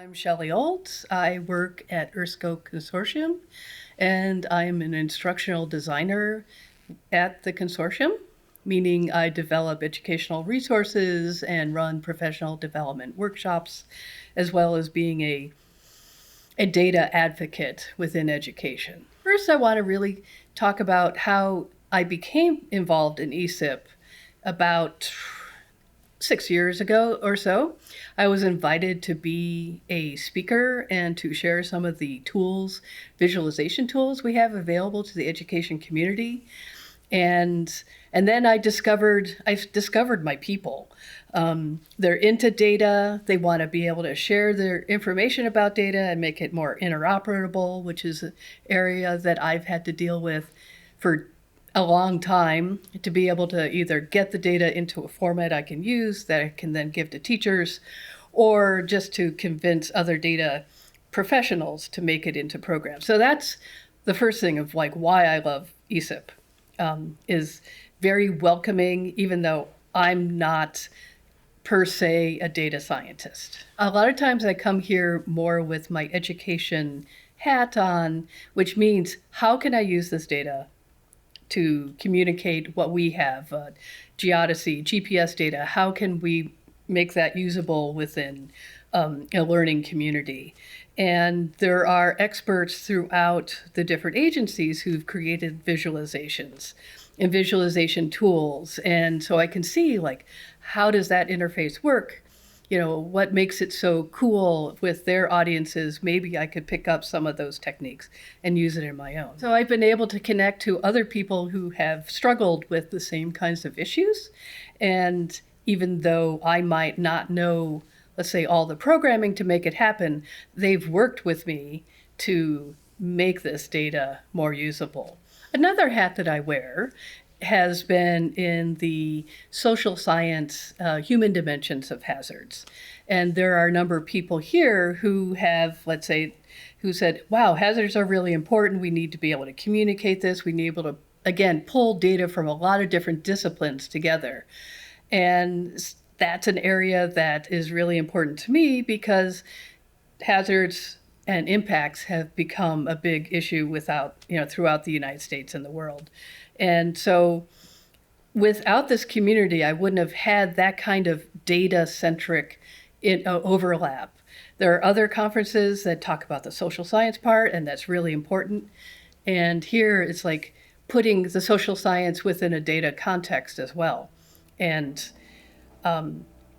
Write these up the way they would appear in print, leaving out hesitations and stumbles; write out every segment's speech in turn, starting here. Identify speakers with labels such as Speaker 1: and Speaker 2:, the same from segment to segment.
Speaker 1: I'm Shelley Olds. I work at ERSCO Consortium, and I'm an instructional designer at the consortium, meaning I develop educational resources and run professional development workshops, as well as being a data advocate within education. First, I want to really talk about how I became involved in ESIP about 6 years ago or so. I was invited to be a speaker and to share some of the tools, visualization tools we have available to the education community. And then I discovered my people. They're into data. They want to be able to share their information about data and make it more interoperable, which is an area that I've had to deal with for a long time, to be able to either get the data into a format I can use that I can then give to teachers, or just to convince other data professionals to make it into programs. So that's the first thing of like why I love ESIP, is very welcoming, even though I'm not per se a data scientist. A lot of times I come here more with my education hat on, which means how can I use this data to communicate what we have, geodesy, GPS data, how can we make that usable within a learning community? And there are experts throughout the different agencies who've created visualizations and visualization tools. And so I can see, like, how does that interface work? What makes it so cool with their audiences? Maybe I could pick up some of those techniques and use it in my own. So I've been able to connect to other people who have struggled with the same kinds of issues. And even though I might not know, let's say, all the programming to make it happen, they've worked with me to make this data more usable. Another hat that I wear has been in the social science, human dimensions of hazards. And there are a number of people here who have, let's say, who said, wow, hazards are really important. We need to be able to communicate this. We need to be able to, again, pull data from a lot of different disciplines together. And that's an area that is really important to me because hazards and impacts have become a big issue throughout the United States and the world. And so without this community, I wouldn't have had that kind of data-centric overlap. There are other conferences that talk about the social science part, and that's really important. And here it's like putting the social science within a data context as well. And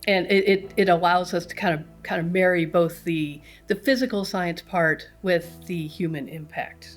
Speaker 1: it allows us to kind of marry both the physical science part with the human impact.